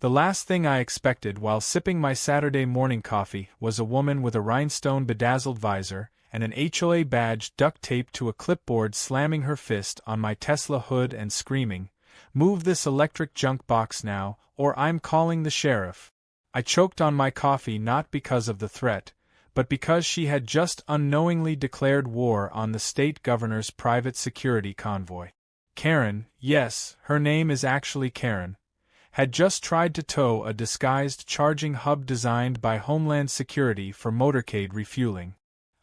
The last thing I expected while sipping my Saturday morning coffee was a woman with a rhinestone-bedazzled visor and an HOA badge duct-taped to a clipboard slamming her fist on my Tesla hood and screaming, "Move this electric junk box now, or I'm calling the sheriff." I choked on my coffee not because of the threat, but because she had just unknowingly declared war on the state governor's private security convoy. Karen, yes, her name is actually Karen, had just tried to tow a disguised charging hub designed by Homeland Security for Motorcade refueling.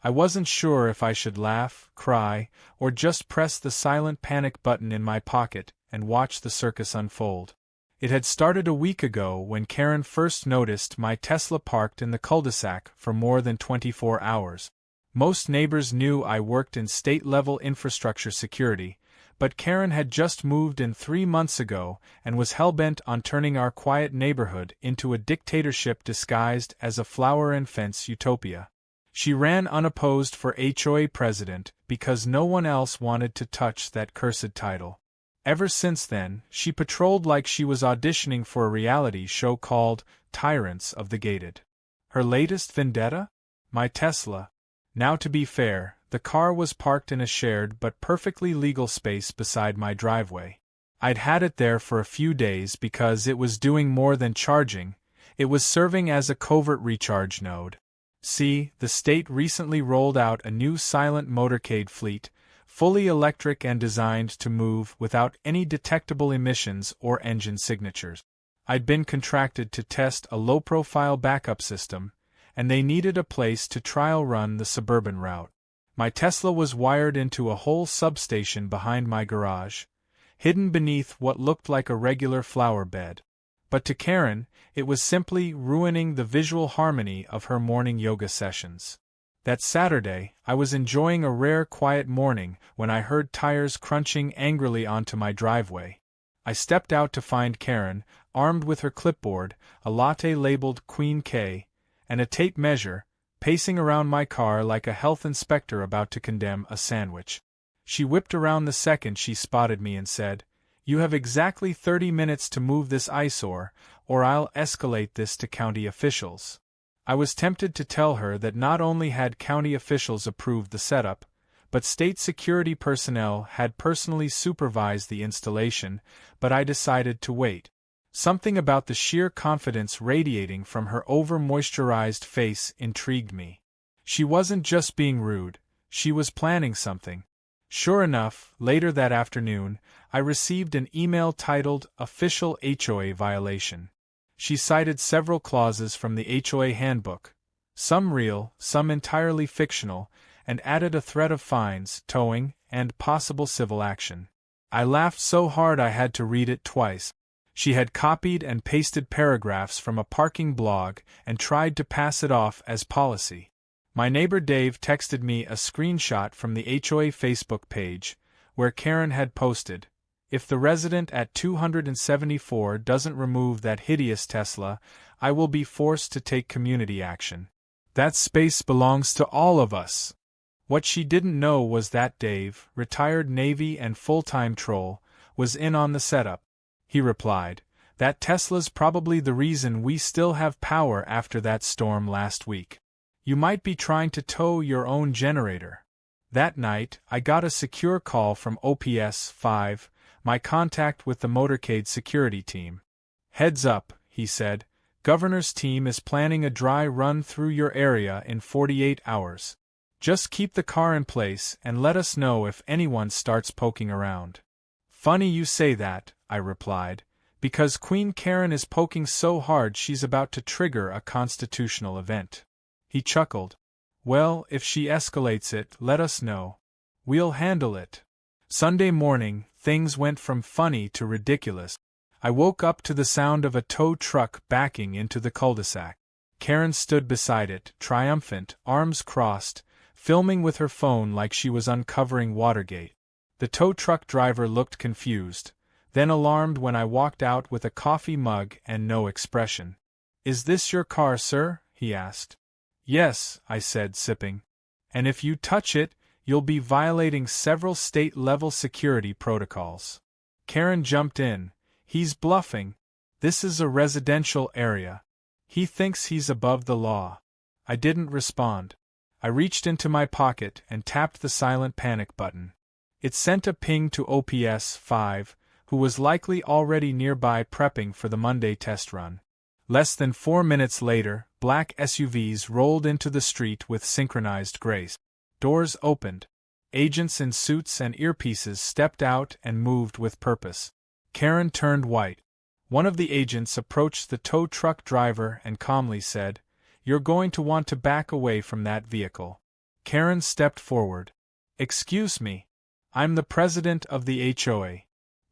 I wasn't sure if I should laugh, cry, or just press the silent panic button in my pocket and watch the circus unfold. It had started a week ago when Karen first noticed my Tesla parked in the cul-de-sac for more than 24 hours. Most neighbors knew I worked in state-level infrastructure security, but Karen had just moved in 3 months ago and was hell-bent on turning our quiet neighborhood into a dictatorship disguised as a flower and fence utopia. She ran unopposed for HOA president because no one else wanted to touch that cursed title. Ever since then, she patrolled like she was auditioning for a reality show called Tyrants of the Gated. Her latest vendetta? My Tesla. Now, to be fair, the car was parked in a shared but perfectly legal space beside my driveway. I'd had it there for a few days because it was doing more than charging, it was serving as a covert recharge node. See, the state recently rolled out a new silent motorcade fleet, fully electric and designed to move without any detectable emissions or engine signatures. I'd been contracted to test a low-profile backup system, and they needed a place to trial run the suburban route. My Tesla was wired into a whole substation behind my garage, hidden beneath what looked like a regular flower bed. But to Karen, it was simply ruining the visual harmony of her morning yoga sessions. That Saturday, I was enjoying a rare quiet morning when I heard tires crunching angrily onto my driveway. I stepped out to find Karen, armed with her clipboard, a latte labeled Queen K, and a tape measure, pacing around my car like a health inspector about to condemn a sandwich. She whipped around the second she spotted me and said, "You have exactly 30 minutes to move this eyesore, or I'll escalate this to county officials." I was tempted to tell her that not only had county officials approved the setup, but state security personnel had personally supervised the installation, but I decided to wait. Something about the sheer confidence radiating from her over-moisturized face intrigued me. She wasn't just being rude, she was planning something. Sure enough, later that afternoon, I received an email titled Official HOA Violation. She cited several clauses from the HOA handbook, some real, some entirely fictional, and added a threat of fines, towing, and possible civil action. I laughed so hard I had to read it twice. She had copied and pasted paragraphs from a parking blog and tried to pass it off as policy. My neighbor Dave texted me a screenshot from the HOA Facebook page, where Karen had posted, "If the resident at 274 doesn't remove that hideous Tesla, I will be forced to take community action. That space belongs to all of us." What she didn't know was that Dave, retired Navy and full-time troll, was in on the setup. He replied, "That Tesla's probably the reason we still have power after that storm last week. You might be trying to tow your own generator." That night, I got a secure call from OPS 5, my contact with the Motorcade security team. "Heads up," he said, "Governor's team is planning a dry run through your area in 48 hours. Just keep the car in place and let us know if anyone starts poking around." "Funny you say that," I replied, "because Queen Karen is poking so hard she's about to trigger a constitutional event." He chuckled. "Well, if she escalates it, let us know. We'll handle it." Sunday morning, things went from funny to ridiculous. I woke up to the sound of a tow truck backing into the cul-de-sac. Karen stood beside it, triumphant, arms crossed, filming with her phone like she was uncovering Watergate. The tow truck driver looked confused, then alarmed when I walked out with a coffee mug and no expression. "Is this your car, sir?" he asked. "Yes," I said, sipping. "And if you touch it, you'll be violating several state-level security protocols." Karen jumped in. "He's bluffing. This is a residential area. He thinks he's above the law. I didn't respond. I reached into my pocket and tapped the silent panic button. It sent a ping to OPS 5, who was likely already nearby prepping for the Monday test run. Less than 4 minutes later, black SUVs rolled into the street with synchronized grace. Doors opened. Agents in suits and earpieces stepped out and moved with purpose. Karen turned white. One of the agents approached the tow truck driver and calmly said, "You're going to want to back away from that vehicle." Karen stepped forward. "Excuse me. I'm the president of the HOA.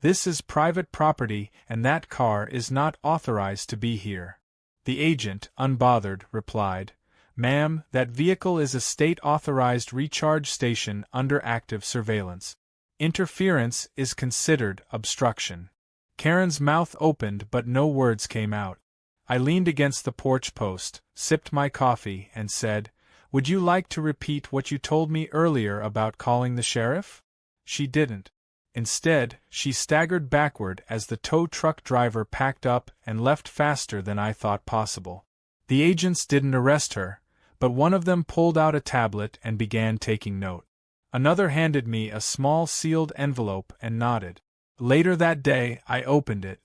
This is private property and that car is not authorized to be here." The agent, unbothered, replied, "Ma'am, that vehicle is a state-authorized recharge station under active surveillance. Interference is considered obstruction." Karen's mouth opened but no words came out. I leaned against the porch post, sipped my coffee, and said, "Would you like to repeat what you told me earlier about calling the sheriff?" She didn't. Instead, she staggered backward as the tow truck driver packed up and left faster than I thought possible. The agents didn't arrest her, but one of them pulled out a tablet and began taking note. Another handed me a small sealed envelope and nodded. Later that day, I opened it.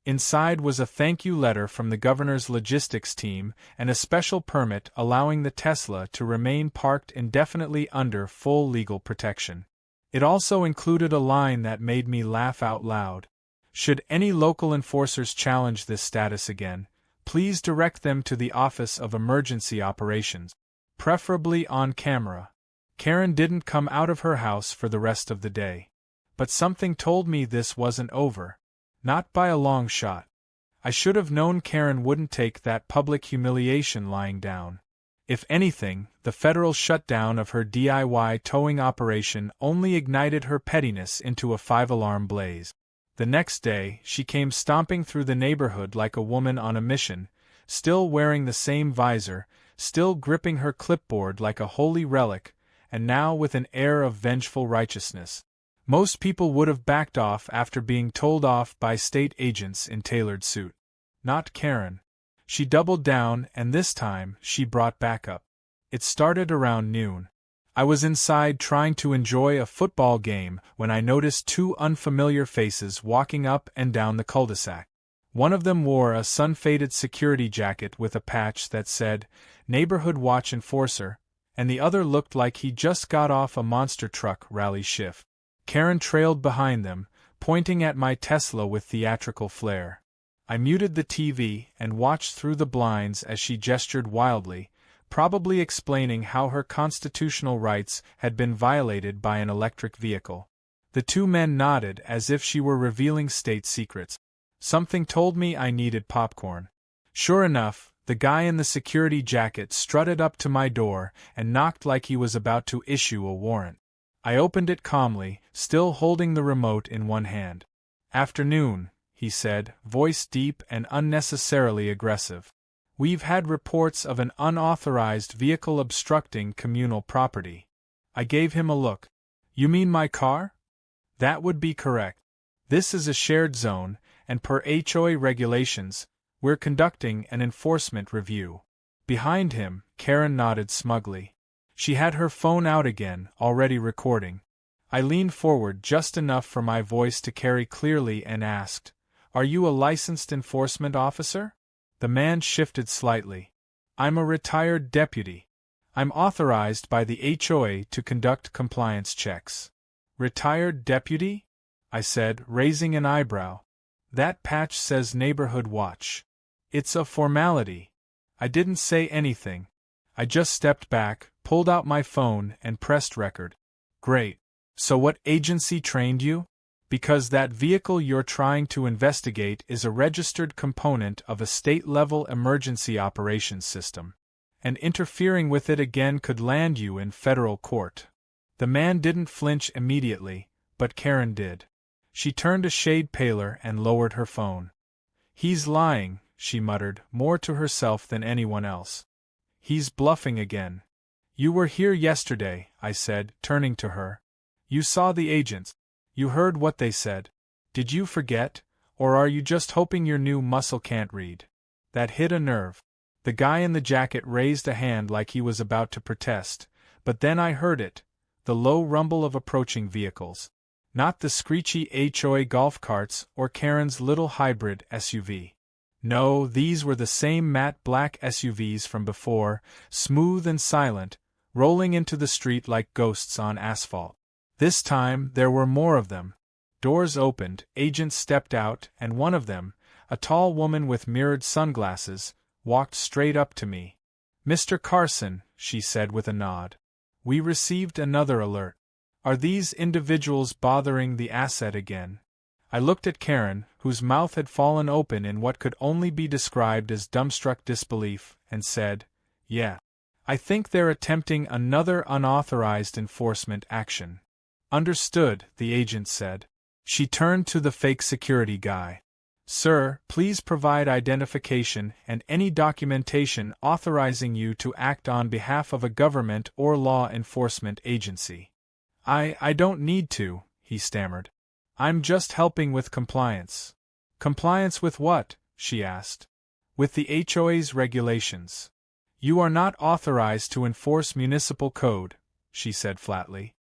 Inside was a thank you letter from the governor's logistics team and a special permit allowing the Tesla to remain parked indefinitely under full legal protection. It also included a line that made me laugh out loud. Should any local enforcers challenge this status again, please direct them to the Office of Emergency Operations, preferably on camera. Karen didn't come out of her house for the rest of the day. But something told me this wasn't over. Not by a long shot. I should have known Karen wouldn't take that public humiliation lying down. If anything, the federal shutdown of her DIY towing operation only ignited her pettiness into a 5-alarm blaze. The next day, she came stomping through the neighborhood like a woman on a mission, still wearing the same visor, still gripping her clipboard like a holy relic, and now with an air of vengeful righteousness. Most people would have backed off after being told off by state agents in tailored suit. Not Karen. She doubled down, and this time, she brought backup. It started around noon. I was inside trying to enjoy a football game when I noticed 2 unfamiliar faces walking up and down the cul-de-sac. One of them wore a sun-faded security jacket with a patch that said, "Neighborhood Watch Enforcer," and the other looked like he just got off a monster truck rally shift. Karen trailed behind them, pointing at my Tesla with theatrical flair. I muted the TV and watched through the blinds as she gestured wildly, probably explaining how her constitutional rights had been violated by an electric vehicle. The 2 men nodded as if she were revealing state secrets. Something told me I needed popcorn. Sure enough, the guy in the security jacket strutted up to my door and knocked like he was about to issue a warrant. I opened it calmly, still holding the remote in one hand. "Afternoon," he said, voice deep and unnecessarily aggressive. "We've had reports of an unauthorized vehicle obstructing communal property." I gave him a look. "You mean my car?" "That would be correct. This is a shared zone, and per HOA regulations, we're conducting an enforcement review." Behind him, Karen nodded smugly. She had her phone out again, already recording. I leaned forward just enough for my voice to carry clearly and asked, "Are you a licensed enforcement officer?" The man shifted slightly. "I'm a retired deputy. I'm authorized by the HOA to conduct compliance checks." "Retired deputy?" I said, raising an eyebrow. "That patch says Neighborhood Watch. It's a formality." I didn't say anything. I just stepped back, pulled out my phone, and pressed record. "Great. So what agency trained you?" "Because that vehicle you're trying to investigate is a registered component of a state-level emergency operations system. And interfering with it again could land you in federal court." The man didn't flinch immediately, but Karen did. She turned a shade paler and lowered her phone. "He's lying," she muttered, more to herself than anyone else. "He's bluffing again." "You were here yesterday," I said, turning to her. "You saw the agents. You heard what they said. Did you forget, Or are you just hoping your new muscle can't read? That hit a nerve. The guy in the jacket raised a hand like he was about to protest, but then I heard it, the low rumble of approaching vehicles. Not the screechy HOA golf carts or Karen's little hybrid SUV. No, these were the same matte black SUVs from before, smooth and silent, rolling into the street like ghosts on asphalt. This time, there were more of them. Doors opened, agents stepped out, and one of them, a tall woman with mirrored sunglasses, walked straight up to me. "Mr. Carson," she said with a nod. "We received another alert. Are these individuals bothering the asset again?" I looked at Karen, whose mouth had fallen open in what could only be described as dumbstruck disbelief, and said, "Yeah. I think they're attempting another unauthorized enforcement action." "Understood," the agent said. She turned to the fake security guy. "Sir, please provide identification and any documentation authorizing you to act on behalf of a government or law enforcement agency." I don't need to," he stammered. "I'm just helping with compliance." "Compliance with what?" she asked. "With the HOA's regulations. You are not authorized to enforce municipal code," she said flatly.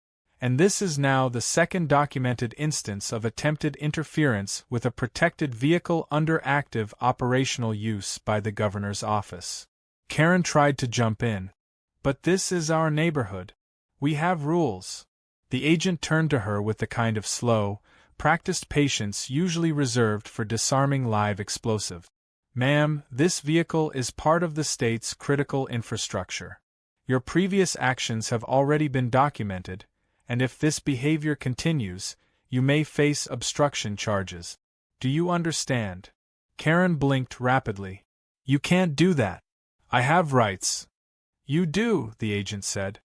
"And this is now the second documented instance of attempted interference with a protected vehicle under active operational use by the governor's office." Karen tried to jump in. "But this is our neighborhood. We have rules." The agent turned to her with the kind of slow, practiced patience usually reserved for disarming live explosive. "Ma'am, this vehicle is part of the state's critical infrastructure. Your previous actions have already been documented, and if this behavior continues, you may face obstruction charges. Do you understand?" Karen blinked rapidly. "You can't do that. I have rights." "You do," the agent said.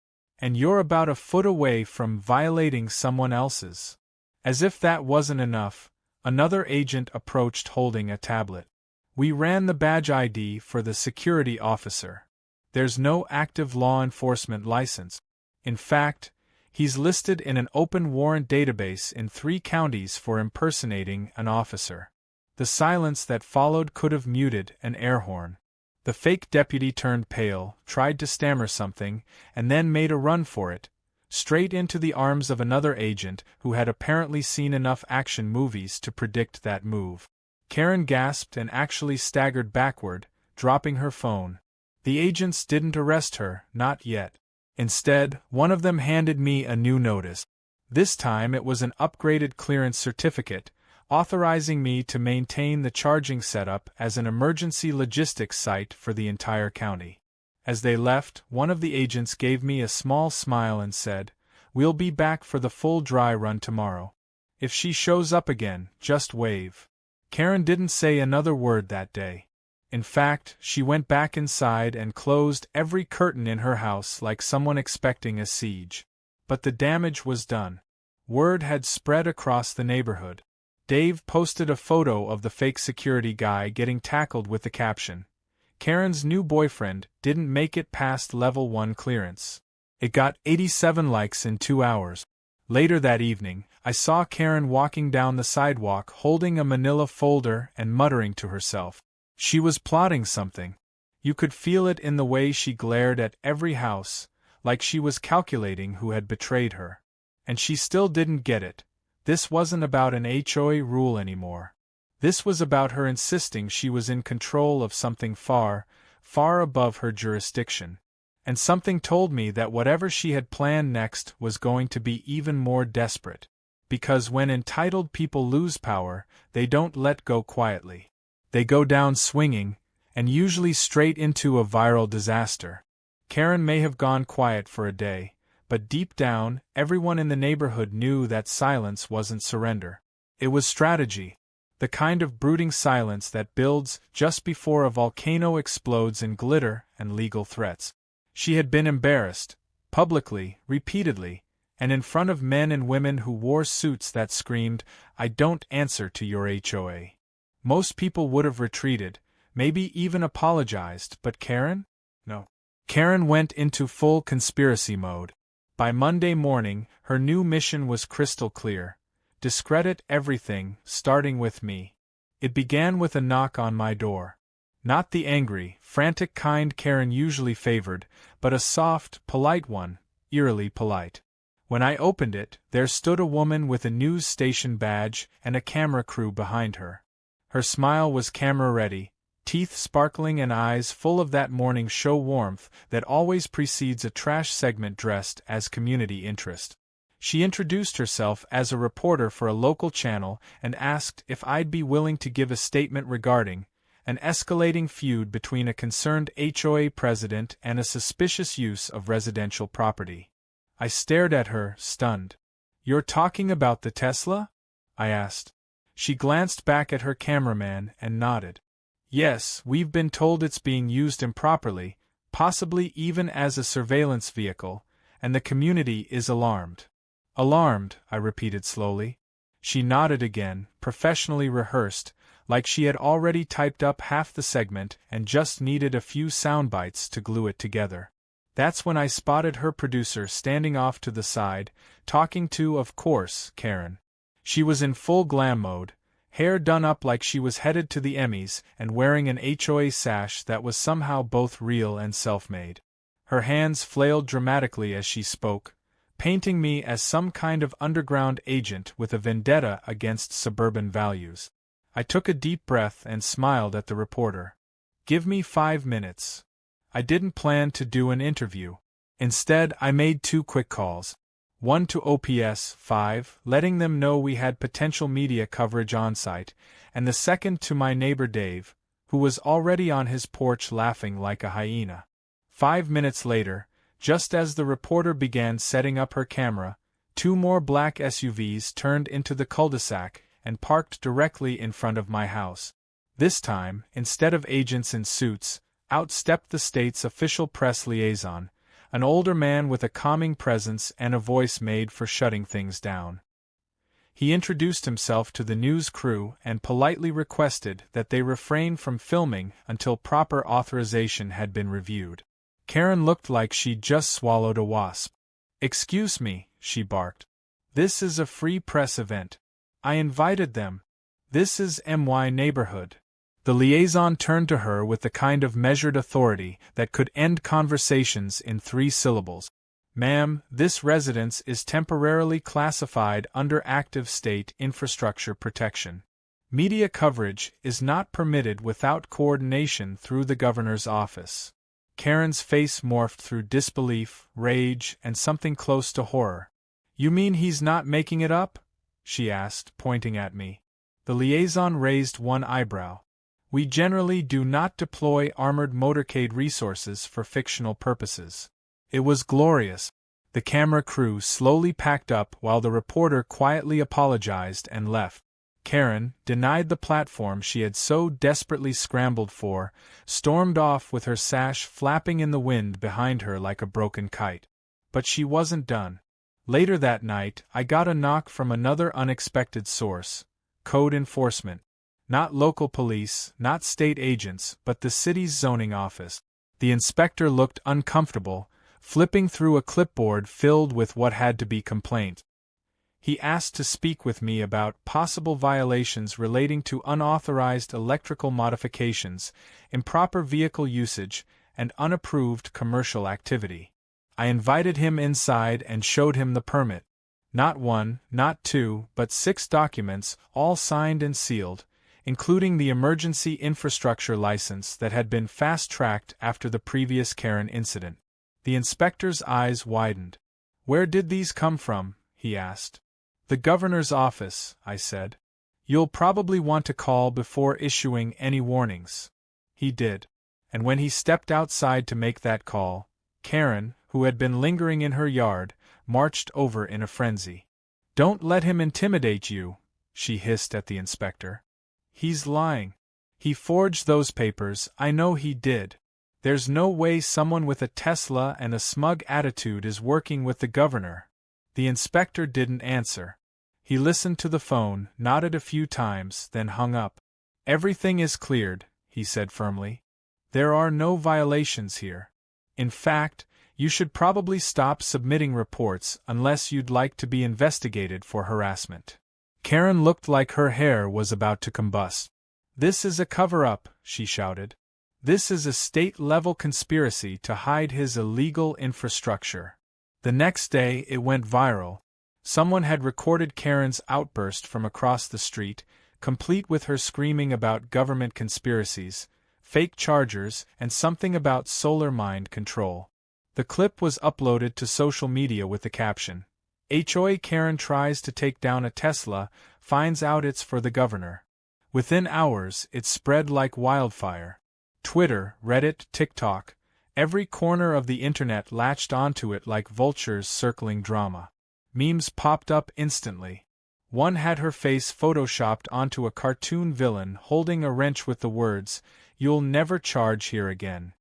"And you're about a foot away from violating someone else's." As if that wasn't enough, another agent approached holding a tablet. "We ran the badge ID for the security officer. There's no active law enforcement license. In fact, he's listed in an open warrant database in 3 counties for impersonating an officer." The silence that followed could have muted an air horn. The fake deputy turned pale, tried to stammer something, and then made a run for it, straight into the arms of another agent who had apparently seen enough action movies to predict that move. Karen gasped and actually staggered backward, dropping her phone. The agents didn't arrest her, not yet. Instead, one of them handed me a new notice. This time it was an upgraded clearance certificate, authorizing me to maintain the charging setup as an emergency logistics site for the entire county. As they left, one of the agents gave me a small smile and said, "We'll be back for the full dry run tomorrow. If she shows up again, just wave." Karen didn't say another word that day. In fact, she went back inside and closed every curtain in her house like someone expecting a siege. But the damage was done. Word had spread across the neighborhood. Dave posted a photo of the fake security guy getting tackled with the caption, "Karen's new boyfriend didn't make it past level 1 clearance." It got 87 likes in 2 hours. Later that evening, I saw Karen walking down the sidewalk holding a manila folder and muttering to herself. She was plotting something. You could feel it in the way she glared at every house, like she was calculating who had betrayed her. And she still didn't get it. This wasn't about an HOA rule anymore. This was about her insisting she was in control of something far, far above her jurisdiction. And something told me that whatever she had planned next was going to be even more desperate. Because when entitled people lose power, they don't let go quietly. They go down swinging, and usually straight into a viral disaster. Karen may have gone quiet for a day, but deep down, everyone in the neighborhood knew that silence wasn't surrender. It was strategy. The kind of brooding silence that builds just before a volcano explodes in glitter and legal threats. She had been embarrassed, publicly, repeatedly, and in front of men and women who wore suits that screamed, "I don't answer to your HOA." Most people would have retreated, maybe even apologized, but Karen? No. Karen went into full conspiracy mode. By Monday morning, her new mission was crystal clear. Discredit everything, starting with me. It began with a knock on my door. Not the angry, frantic kind Karen usually favored, but a soft, polite one, eerily polite. When I opened it, there stood a woman with a news station badge and a camera crew behind her. Her smile was camera-ready, teeth sparkling and eyes full of that morning show warmth that always precedes a trash segment dressed as community interest. She introduced herself as a reporter for a local channel and asked if I'd be willing to give a statement regarding an escalating feud between a concerned HOA president and a suspicious use of residential property. I stared at her, stunned. "You're talking about the Tesla?" I asked. She glanced back at her cameraman and nodded. "Yes, we've been told it's being used improperly, possibly even as a surveillance vehicle, and the community is alarmed." "Alarmed," I repeated slowly. She nodded again, professionally rehearsed, like she had already typed up half the segment and just needed a few sound bites to glue it together. That's when I spotted her producer standing off to the side, talking to, of course, Karen. She was in full glam mode, hair done up like she was headed to the Emmys and wearing an HOA sash that was somehow both real and self-made. Her hands flailed dramatically as she spoke, painting me as some kind of underground agent with a vendetta against suburban values. I took a deep breath and smiled at the reporter. "Give me 5 minutes." I didn't plan to do an interview. Instead, I made 2 quick calls. One to OPS 5, letting them know we had potential media coverage on site, and the second to my neighbor Dave, who was already on his porch laughing like a hyena. 5 minutes later, just as the reporter began setting up her camera, 2 more black SUVs turned into the cul-de-sac and parked directly in front of my house. This time, instead of agents in suits, out stepped the state's official press liaison, an older man with a calming presence and a voice made for shutting things down. He introduced himself to the news crew and politely requested that they refrain from filming until proper authorization had been reviewed. Karen looked like she'd just swallowed a wasp. "Excuse me," she barked. "This is a free press event. I invited them. This is my neighborhood." The liaison turned to her with the kind of measured authority that could end conversations in 3 syllables. "Ma'am, this residence is temporarily classified under active state infrastructure protection. Media coverage is not permitted without coordination through the governor's office." Karen's face morphed through disbelief, rage, and something close to horror. "You mean he's not making it up?" she asked, pointing at me. The liaison raised one eyebrow. "We generally do not deploy armored motorcade resources for fictional purposes." It was glorious. The camera crew slowly packed up while the reporter quietly apologized and left. Karen, denied the platform she had so desperately scrambled for, stormed off with her sash flapping in the wind behind her like a broken kite. But she wasn't done. Later that night, I got a knock from another unexpected source: code enforcement. Not local police, not state agents, but the city's zoning office. The inspector looked uncomfortable, flipping through a clipboard filled with what had to be complaints. He asked to speak with me about possible violations relating to unauthorized electrical modifications, improper vehicle usage, and unapproved commercial activity. I invited him inside and showed him the permit. Not 1, not 2, but 6 documents, all signed and sealed, including the emergency infrastructure license that had been fast-tracked after the previous Karen incident. The inspector's eyes widened. "Where did these come from?" he asked. "The governor's office," I said. "You'll probably want to call before issuing any warnings." He did. And when he stepped outside to make that call, Karen, who had been lingering in her yard, marched over in a frenzy. "Don't let him intimidate you," she hissed at the inspector. "He's lying. He forged those papers, I know he did. There's no way someone with a Tesla and a smug attitude is working with the governor." The inspector didn't answer. He listened to the phone, nodded a few times, then hung up. "Everything is cleared," he said firmly. "There are no violations here. In fact, you should probably stop submitting reports unless you'd like to be investigated for harassment." Karen looked like her hair was about to combust. "This is a cover-up," she shouted. "This is a state-level conspiracy to hide his illegal infrastructure." The next day, it went viral. Someone had recorded Karen's outburst from across the street, complete with her screaming about government conspiracies, fake chargers, and something about solar mind control. The clip was uploaded to social media with the caption, "HOA Karen tries to take down a Tesla, finds out it's for the governor." Within hours, it spread like wildfire. Twitter, Reddit, TikTok, every corner of the internet latched onto it like vultures circling drama. Memes popped up instantly. One had her face photoshopped onto a cartoon villain holding a wrench with the words, "You'll never charge here again."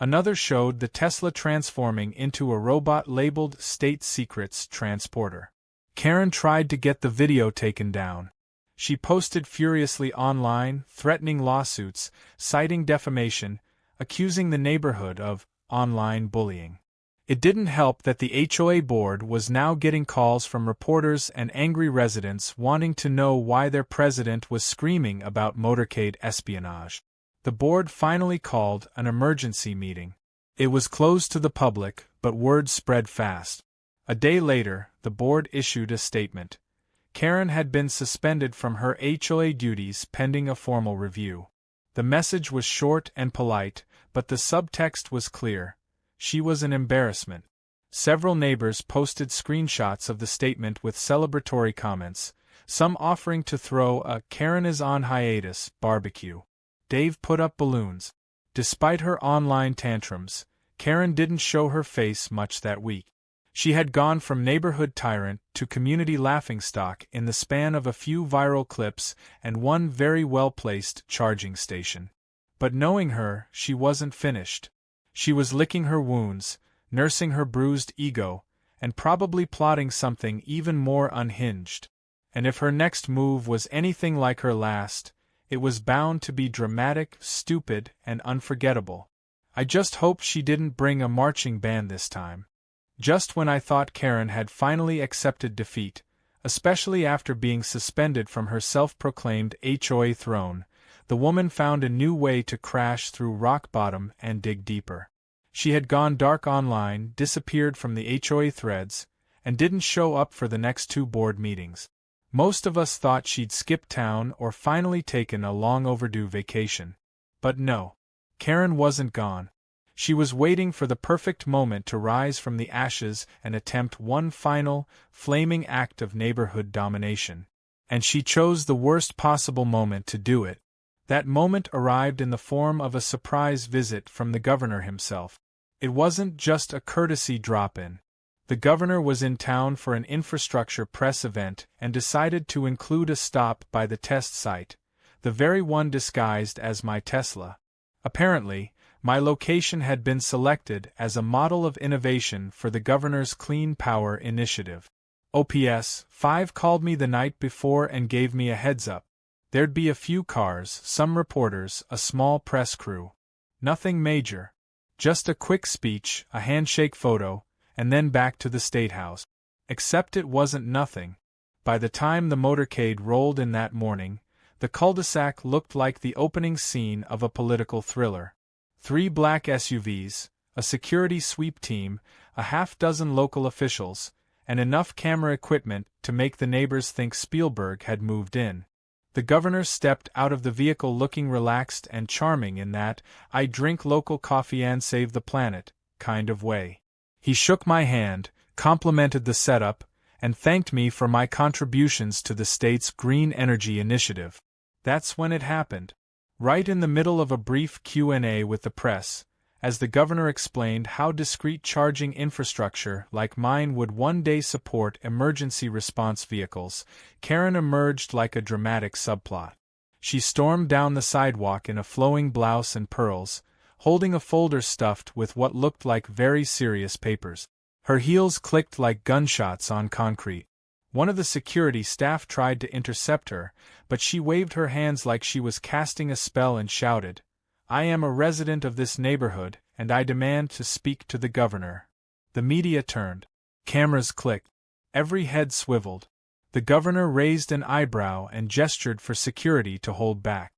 Another showed the Tesla transforming into a robot labeled State Secrets Transporter. Karen tried to get the video taken down. She posted furiously online, threatening lawsuits, citing defamation, accusing the neighborhood of online bullying. It didn't help that the HOA board was now getting calls from reporters and angry residents wanting to know why their president was screaming about motorcade espionage. The board finally called an emergency meeting. It was closed to the public, but word spread fast. A day later, the board issued a statement. Karen had been suspended from her HOA duties pending a formal review. The message was short and polite, but the subtext was clear. She was an embarrassment. Several neighbors posted screenshots of the statement with celebratory comments, some offering to throw a "Karen is on hiatus" barbecue. Dave put up balloons. Despite her online tantrums, Karen didn't show her face much that week. She had gone from neighborhood tyrant to community laughingstock in the span of a few viral clips and one very well-placed charging station. But knowing her, she wasn't finished. She was licking her wounds, nursing her bruised ego, and probably plotting something even more unhinged. And if her next move was anything like her last, it was bound to be dramatic, stupid, and unforgettable. I just hope she didn't bring a marching band this time. Just when I thought Karen had finally accepted defeat, especially after being suspended from her self-proclaimed HOA throne, the woman found a new way to crash through rock bottom and dig deeper. She had gone dark online, disappeared from the HOA threads, and didn't show up for the next 2 board meetings. Most of us thought she'd skipped town or finally taken a long-overdue vacation. But no, Karen wasn't gone. She was waiting for the perfect moment to rise from the ashes and attempt one final, flaming act of neighborhood domination. And she chose the worst possible moment to do it. That moment arrived in the form of a surprise visit from the governor himself. It wasn't just a courtesy drop-in. The governor was in town for an infrastructure press event and decided to include a stop by the test site, the very one disguised as my Tesla. Apparently, my location had been selected as a model of innovation for the governor's Clean Power Initiative. OPS 5 called me the night before and gave me a heads-up. There'd be a few cars, some reporters, a small press crew. Nothing major. Just a quick speech, a handshake photo, and then back to the State House. Except it wasn't nothing. By the time the motorcade rolled in that morning, the cul-de-sac looked like the opening scene of a political thriller. 3 black SUVs, a security sweep team, a half-dozen local officials, and enough camera equipment to make the neighbors think Spielberg had moved in. The governor stepped out of the vehicle looking relaxed and charming in that "I drink local coffee and save the planet" kind of way. He shook my hand, complimented the setup, and thanked me for my contributions to the state's green energy initiative. That's when it happened. Right in the middle of a brief Q&A with the press, as the governor explained how discrete charging infrastructure like mine would one day support emergency response vehicles, Karen emerged like a dramatic subplot. She stormed down the sidewalk in a flowing blouse and pearls, holding a folder stuffed with what looked like very serious papers. Her heels clicked like gunshots on concrete. One of the security staff tried to intercept her, but she waved her hands like she was casting a spell and shouted, "I am a resident of this neighborhood, and I demand to speak to the governor." The media turned. Cameras clicked. Every head swiveled. The governor raised an eyebrow and gestured for security to hold back.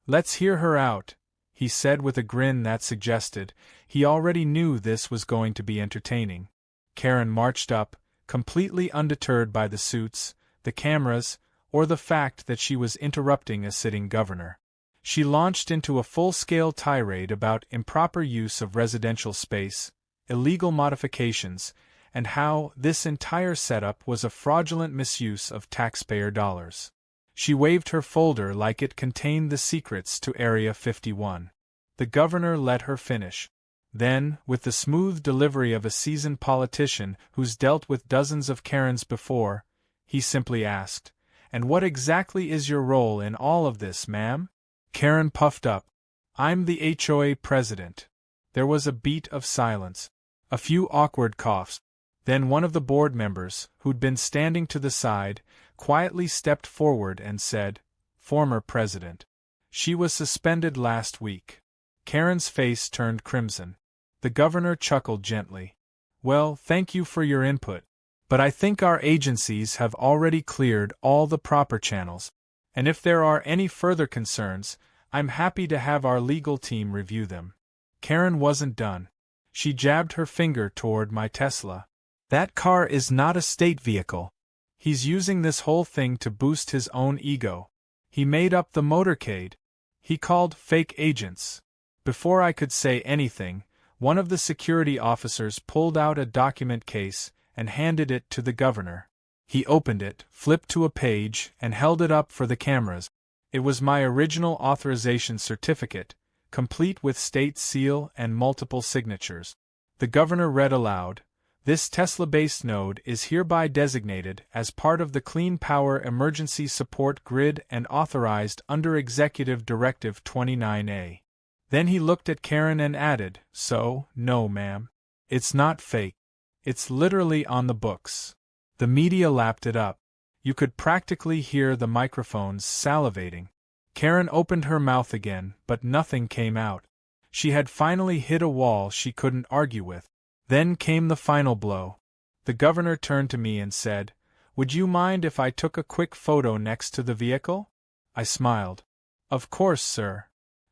"Let's hear her out," he said with a grin that suggested he already knew this was going to be entertaining. Karen marched up, completely undeterred by the suits, the cameras, or the fact that she was interrupting a sitting governor. She launched into a full-scale tirade about improper use of residential space, illegal modifications, and how this entire setup was a fraudulent misuse of taxpayer dollars. She waved her folder like it contained the secrets to Area 51. The governor let her finish. Then, with the smooth delivery of a seasoned politician who's dealt with dozens of Karens before, he simply asked, "And what exactly is your role in all of this, ma'am?" Karen puffed up. "I'm the HOA president." There was a beat of silence. A few awkward coughs. Then one of the board members, who'd been standing to the side, quietly stepped forward and said, "Former president. She was suspended last week." Karen's face turned crimson. The governor chuckled gently. "Well, thank you for your input. But I think our agencies have already cleared all the proper channels. And if there are any further concerns, I'm happy to have our legal team review them." Karen wasn't done. She jabbed her finger toward my Tesla. "That car is not a state vehicle. He's using this whole thing to boost his own ego. He made up the Motorcade. He called fake agents." Before I could say anything, one of the security officers pulled out a document case and handed it to the governor. He opened it, flipped to a page, and held it up for the cameras. It was my original authorization certificate, complete with state seal and multiple signatures. The governor read aloud, "This Tesla-based node is hereby designated as part of the Clean Power Emergency Support Grid and authorized under Executive Directive 29A. Then he looked at Karen and added, "So, no ma'am. It's not fake. It's literally on the books." The media lapped it up. You could practically hear the microphones salivating. Karen opened her mouth again, but nothing came out. She had finally hit a wall she couldn't argue with. Then came the final blow. The governor turned to me and said, "Would you mind if I took a quick photo next to the vehicle?" I smiled. "Of course, sir."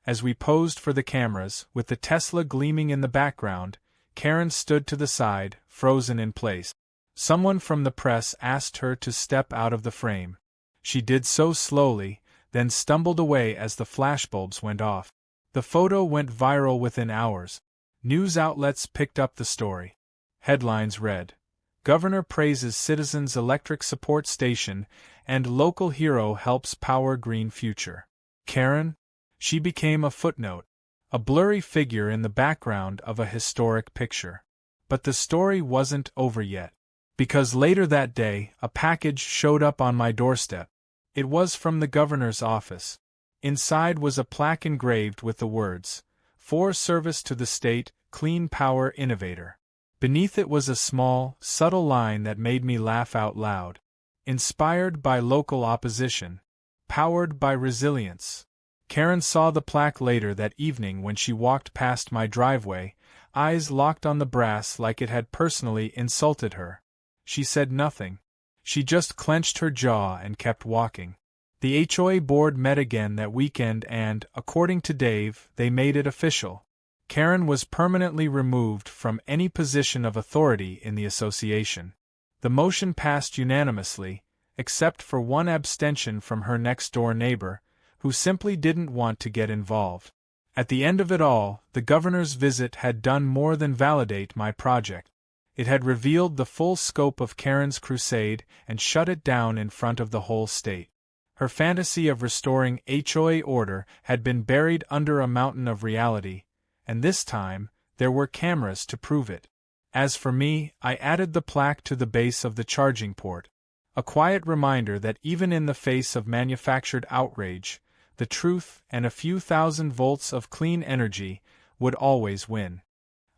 As we posed for the cameras, with the Tesla gleaming in the background, Karen stood to the side, frozen in place. Someone from the press asked her to step out of the frame. She did so slowly, then stumbled away as the flashbulbs went off. The photo went viral within hours. News outlets picked up the story. Headlines read, "Governor praises Citizens Electric Support Station and Local Hero Helps Power Green Future." Karen? She became a footnote, a blurry figure in the background of a historic picture. But the story wasn't over yet. Because later that day, a package showed up on my doorstep. It was from the governor's office. Inside was a plaque engraved with the words, "For service to the state, clean power innovator." Beneath it was a small, subtle line that made me laugh out loud. "Inspired by local opposition. Powered by resilience." Karen saw the plaque later that evening when she walked past my driveway, eyes locked on the brass like it had personally insulted her. She said nothing. She just clenched her jaw and kept walking. The HOA board met again that weekend and, according to Dave, they made it official. Karen was permanently removed from any position of authority in the association. The motion passed unanimously, except for one abstention from her next-door neighbor, who simply didn't want to get involved. At the end of it all, the governor's visit had done more than validate my project. It had revealed the full scope of Karen's crusade and shut it down in front of the whole state. Her fantasy of restoring HOA order had been buried under a mountain of reality, and this time, there were cameras to prove it. As for me, I added the plaque to the base of the charging port, a quiet reminder that even in the face of manufactured outrage, the truth and a few thousand volts of clean energy would always win.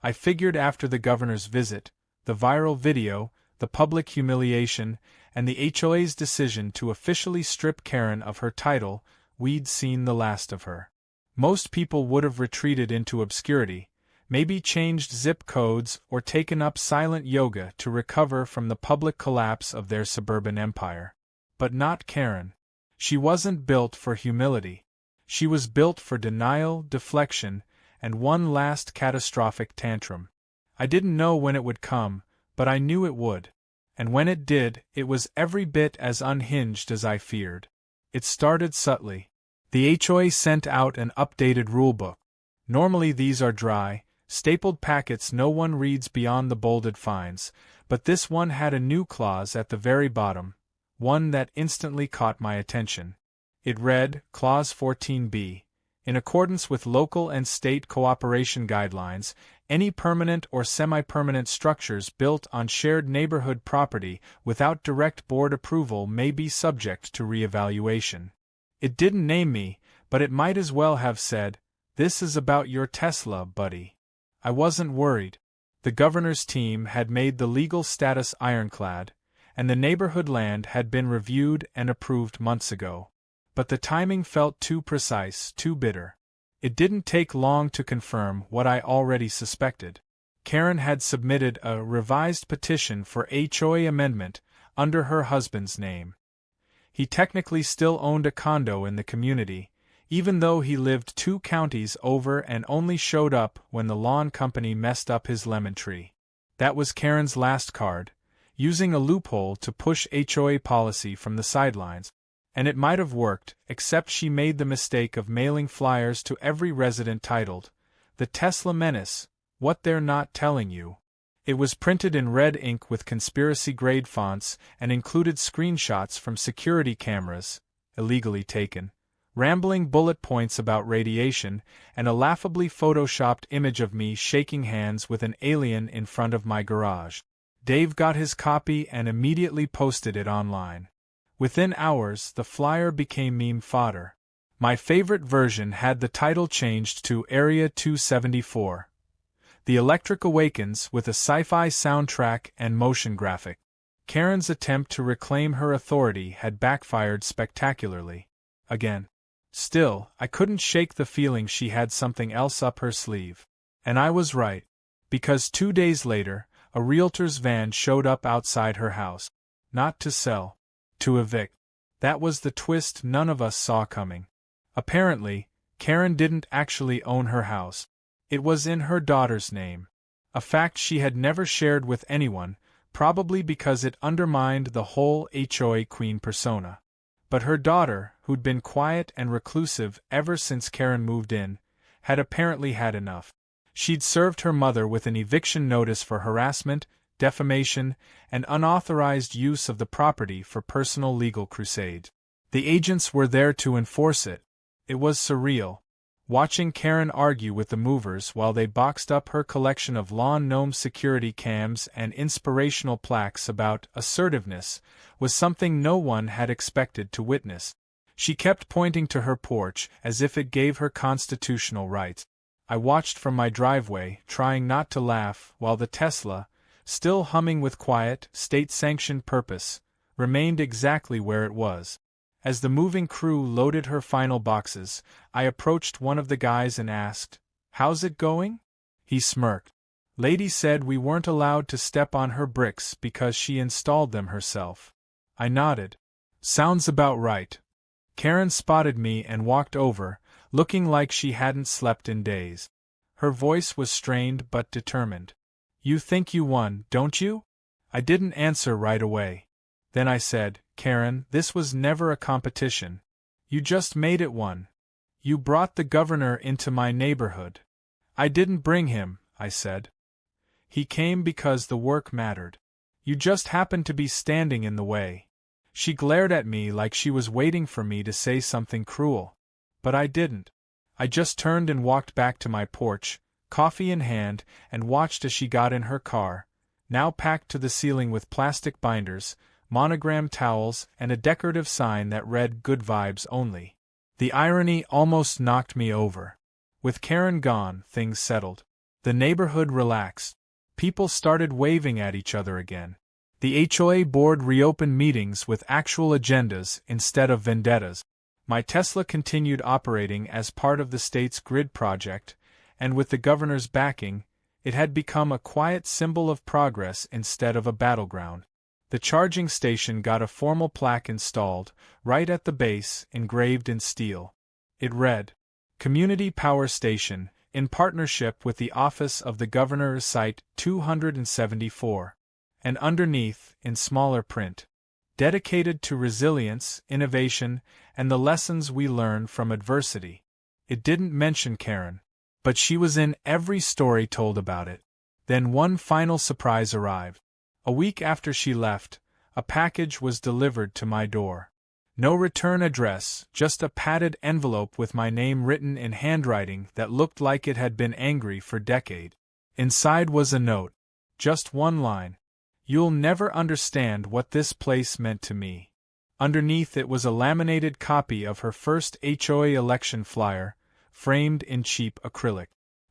I figured after the governor's visit, the viral video, the public humiliation, and the HOA's decision to officially strip Karen of her title, we'd seen the last of her. Most people would have retreated into obscurity, maybe changed zip codes or taken up silent yoga to recover from the public collapse of their suburban empire. But not Karen. She wasn't built for humility. She was built for denial, deflection, and one last catastrophic tantrum. I didn't know when it would come, but I knew it would. And when it did, it was every bit as unhinged as I feared. It started subtly. The HOA sent out an updated rulebook. Normally these are dry, stapled packets no one reads beyond the bolded fines, but this one had a new clause at the very bottom, one that instantly caught my attention. It read, Clause 14b. In accordance with local and state cooperation guidelines, any permanent or semi-permanent structures built on shared neighborhood property without direct board approval may be subject to re-evaluation. It didn't name me, but it might as well have said, "This is about your Tesla, buddy." I wasn't worried. The governor's team had made the legal status ironclad, and the neighborhood land had been reviewed and approved months ago. But the timing felt too precise, too bitter. It didn't take long to confirm what I already suspected. Karen had submitted a revised petition for HOA amendment under her husband's name. He technically still owned a condo in the community, even though he lived 2 counties over and only showed up when the lawn company messed up his lemon tree. That was Karen's last card, using a loophole to push HOA policy from the sidelines. And it might have worked, except she made the mistake of mailing flyers to every resident titled, "The Tesla Menace, What They're Not Telling You." It was printed in red ink with conspiracy-grade fonts and included screenshots from security cameras, illegally taken, rambling bullet points about radiation, and a laughably photoshopped image of me shaking hands with an alien in front of my garage. Dave got his copy and immediately posted it online. Within hours, the flyer became meme fodder. My favorite version had the title changed to Area 274. The Electric Awakens with a sci-fi soundtrack and motion graphic. Karen's attempt to reclaim her authority had backfired spectacularly. Again. Still, I couldn't shake the feeling she had something else up her sleeve. And I was right. Because 2 days later, a realtor's van showed up outside her house. Not to sell. To evict. That was the twist none of us saw coming. Apparently, Karen didn't actually own her house. It was in her daughter's name. A fact she had never shared with anyone, probably because it undermined the whole HOA queen persona. But her daughter, who'd been quiet and reclusive ever since Karen moved in, had apparently had enough. She'd served her mother with an eviction notice for harassment, defamation, and unauthorized use of the property for personal legal crusades. The agents were there to enforce it. It was surreal. Watching Karen argue with the movers while they boxed up her collection of lawn gnome security cams and inspirational plaques about assertiveness was something no one had expected to witness. She kept pointing to her porch as if it gave her constitutional rights. I watched from my driveway, trying not to laugh, while the Tesla, still humming with quiet, state-sanctioned purpose, remained exactly where it was. As the moving crew loaded her final boxes, I approached one of the guys and asked, "How's it going?" He smirked. "Lady said we weren't allowed to step on her bricks because she installed them herself." I nodded. "Sounds about right." Karen spotted me and walked over, looking like she hadn't slept in days. Her voice was strained but determined. "You think you won, don't you?" I didn't answer right away. Then I said, "Karen, this was never a competition. You just made it one. You brought the governor into my neighborhood." "I didn't bring him," I said. "He came because the work mattered. You just happened to be standing in the way." She glared at me like she was waiting for me to say something cruel. But I didn't. I just turned and walked back to my porch, coffee in hand, and watched as she got in her car, now packed to the ceiling with plastic binders, monogrammed towels, and a decorative sign that read "Good Vibes Only." The irony almost knocked me over. With Karen gone, things settled. The neighborhood relaxed. People started waving at each other again. The HOA board reopened meetings with actual agendas instead of vendettas. My Tesla continued operating as part of the state's grid project, and with the governor's backing, it had become a quiet symbol of progress instead of a battleground. The charging station got a formal plaque installed, right at the base, engraved in steel. It read, Community Power Station, in partnership with the Office of the Governor, Site 274. And underneath, in smaller print, dedicated to resilience, innovation, and the lessons we learn from adversity. It didn't mention Karen, but she was in every story told about it. Then one final surprise arrived. A week after she left, a package was delivered to my door. No return address, just a padded envelope with my name written in handwriting that looked like it had been angry for decades. Inside was a note. Just one line. You'll never understand what this place meant to me. Underneath it was a laminated copy of her first HOA election flyer, framed in cheap acrylic.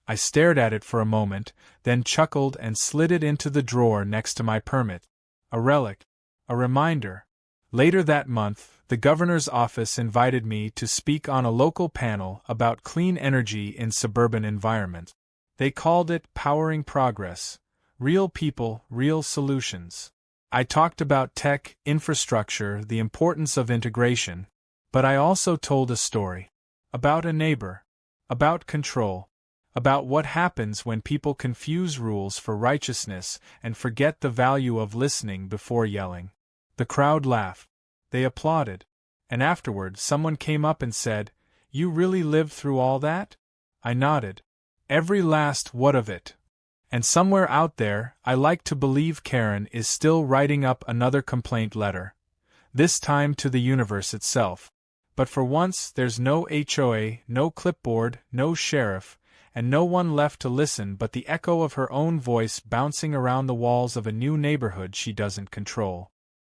I stared at it for a moment, then chuckled and slid it into the drawer next to my permit. A relic. A reminder. Later that month, the governor's office invited me to speak on a local panel about clean energy in suburban environments. They called it Powering Progress. Real people, real solutions. I talked about tech, infrastructure, the importance of integration, but I also told a story. About a neighbor. About control. About what happens when people confuse rules for righteousness and forget the value of listening before yelling. The crowd laughed. They applauded. And afterward someone came up and said, "You really lived through all that?" I nodded. Every last what of it. And somewhere out there, I like to believe Karen is still writing up another complaint letter. This time to the universe itself. But for once there's no HOA, no clipboard, no sheriff, and no one left to listen but the echo of her own voice bouncing around the walls of a new neighborhood she doesn't control.